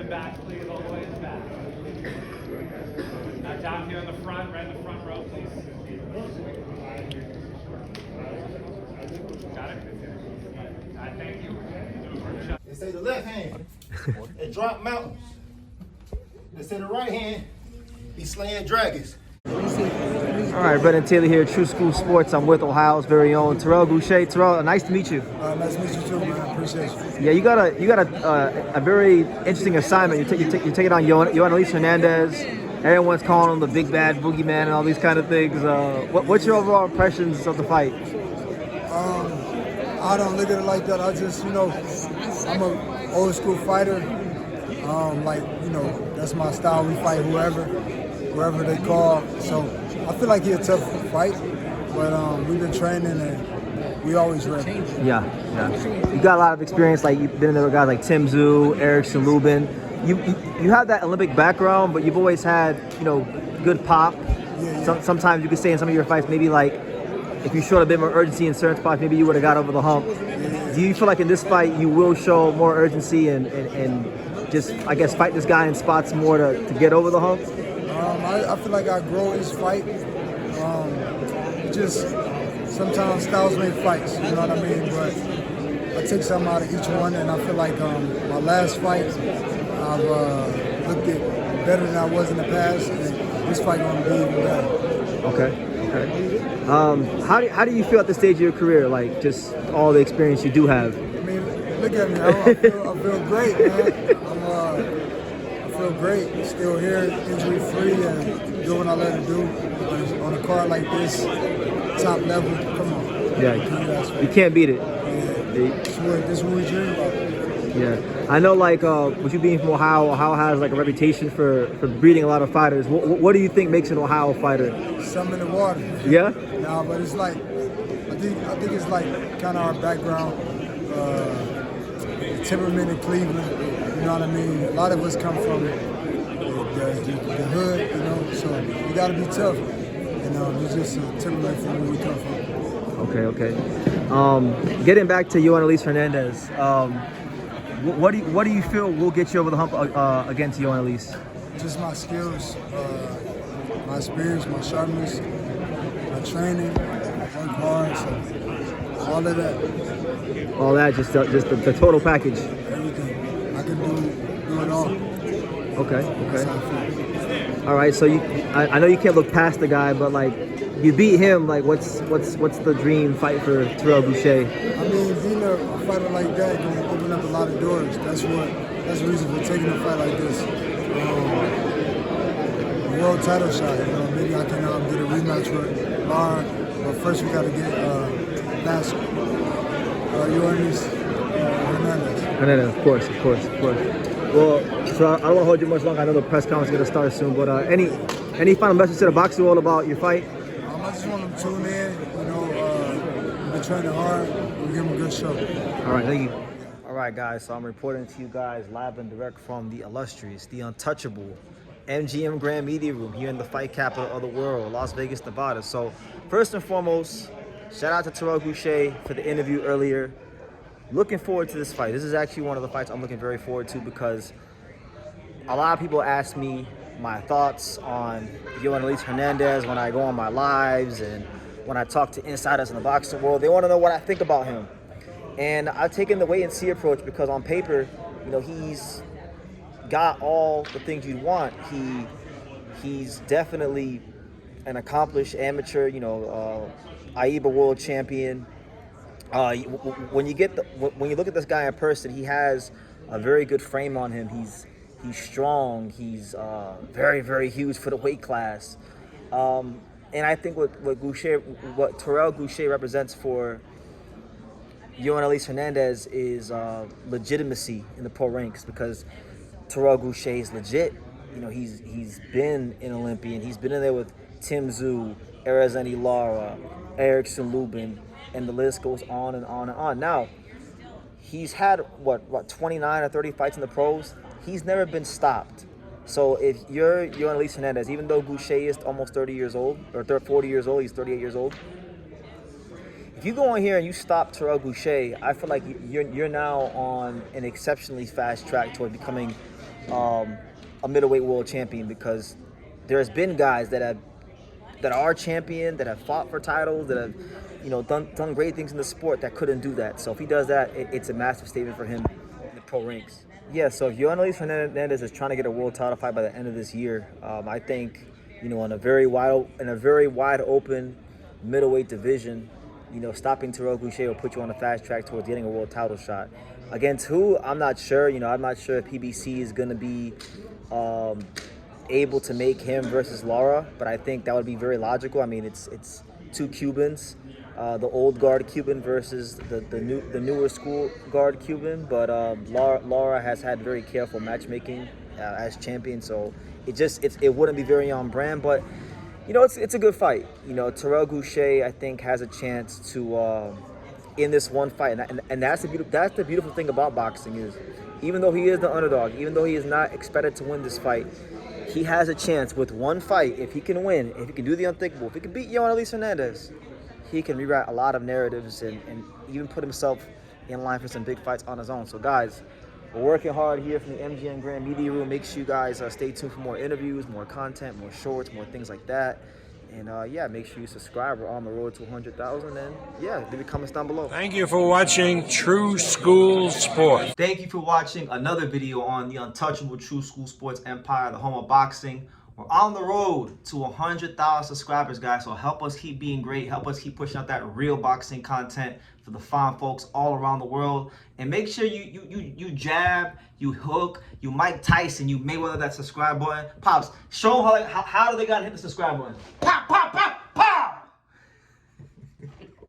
back, please, all the way in the back. Now down here in the front, right in the front row, please. Got it? I thank you. They say the left hand, it drop mountains. They say the right hand, he slaying dragons. All right, Brendan Taylor here, True School Sports. I'm with Ohio's very own Terrell Gausha. Terrell, nice to meet you. Nice to meet you too, man. I appreciate you. Yeah, you got a very interesting assignment. You're taking on Yoenlis Hernandez. Everyone's calling him the big bad boogeyman and all these kind of things. What's your overall impressions of the fight? I don't look at it like that. I just, I'm an old school fighter. That's my style. We fight whoever they call. So I feel like he's a tough fight, but we've been training and we always ready. Yeah. You got a lot of experience. Like you've been in there with guys like Tim Tszyu, Erickson Lubin. You have that Olympic background, but you've always had good pop. Yeah. Sometimes you could say in some of your fights, maybe like if you showed a bit more urgency in certain spots, maybe you would have got over the hump. Yeah. Do you feel like in this fight you will show more urgency and just, I guess, fight this guy in spots more to get over the hump? I feel like I grow each fight. Just sometimes styles make fights, you know what I mean? But I take something out of each one, and I feel like my last fight, I've looked it better than I was in the past, and this fight gonna be even better. Okay. How do you feel at this stage of your career? Like just all the experience you do have. I mean, look at me. I feel great, man. I feel great. Still here, injury free, and doing what I let it do. But on a card like this, top level, come on. Yeah, you can't beat it. Yeah. This is what we dream about. Yeah, I know. Like, with you being from Ohio has like a reputation for breeding a lot of fighters. What do you think makes an Ohio fighter? Something in the water. Yeah. No, but it's like I think it's like kind of our background, temperament in Cleveland. You know what I mean? A lot of us come from the hood, so you got to be tough. It's just a temperament from where we come from. Okay. Getting back to Yoenlis Hernandez, what do you feel will get you over the hump against Yoenlis? Just my skills, my experience, my sharpness, my training, work hard, so all of that. All that, just the total package. Everything. I can do it all. Okay. All right. So I know you can't look past the guy, but like you beat him. Like what's the dream fight for Terrell Gausha? I mean, being a fighter like that gonna open up a lot of doors. That's the reason for taking a fight like this. A world title shot. Maybe I can get a rematch with Lara, but first we got to get past Yoenlis Hernandez. Of course. Well, so I don't want to hold you much longer. I know the press conference is going to start soon, but any final message to the boxing world about your fight? I just want them to tune in. We've been training hard. We'll give them a good show. All right, thank you. All right, guys. So I'm reporting to you guys live and direct from the illustrious, the untouchable MGM Grand Media Room here in the fight capital of the world, Las Vegas, Nevada. So first and foremost, shout out to Terrell Gausha for the interview earlier. Looking forward to this fight. This is actually one of the fights I'm looking very forward to because a lot of people ask me my thoughts on Yoenlis Hernandez when I go on my lives and when I talk to insiders in the boxing world. They want to know what I think about him. And I've taken the wait and see approach because on paper, he's got all the things you'd want. He's definitely an accomplished amateur, AIBA world champion. When you look at this guy in person, he has a very good frame on him. He's strong. He's very, very huge for the weight class. And I think what Terrell Gausha represents for Yoenlis Hernandez is legitimacy in the pro ranks because Terrell Gausha is legit. He's been an Olympian. He's been in there with Tim Tszyu, Arizeni Lara, Erickson Lubin, and the list goes on and on and on. Now, he's had, 29 or 30 fights in the pros. He's never been stopped. So if you're Yoenlis Hernandez, even though Gausha is almost 30 years old, or 40 years old, he's 38 years old. If you go on here and you stop Terrell Gausha, I feel like you're now on an exceptionally fast track toward becoming a middleweight world champion, because there's been guys that are champion, that have fought for titles, that have, you know, done great things in the sport that couldn't do that. So if he does that, it's a massive statement for him in the pro ranks. Yeah, so if Yoenlis Hernandez is trying to get a world title fight by the end of this year, I think, you know, in a very wide open middleweight division, you know, stopping Terrell Gausha will put you on a fast track towards getting a world title shot. Against who? I'm not sure. You know, I'm not sure if PBC is going to be able to make him versus Lara, but I think that would be very logical. I mean, it's two Cubans, the old guard Cuban versus the newer school guard Cuban, but Lara has had very careful matchmaking as champion, so it wouldn't be very on brand, but you know, it's a good fight. You know, Terrell Gausha, I think, has a chance to in this one fight, and that's the beautiful thing about boxing is, even though he is the underdog, even though he is not expected to win this fight, he has a chance with one fight. If he can win, if he can do the unthinkable, if he can beat Yoenlis Hernandez, he can rewrite a lot of narratives and even put himself in line for some big fights on his own. So guys, we're working hard here from the MGM Grand Media Room. Make sure you guys stay tuned for more interviews, more content, more shorts, more things like that. And yeah, make sure you subscribe. We're on the road to 100,000. And yeah, leave your comments down below. Thank you for watching True School Sports. Thank you for watching another video on the untouchable True School Sports empire, the home of boxing. We're on the road to 100,000 subscribers, guys. So help us keep being great. Help us keep pushing out that real boxing content for the fine folks all around the world. And make sure you jab, you hook, you Mike Tyson, you Mayweather that subscribe button. Pops, show them how do they gotta hit the subscribe button. Pop, pop.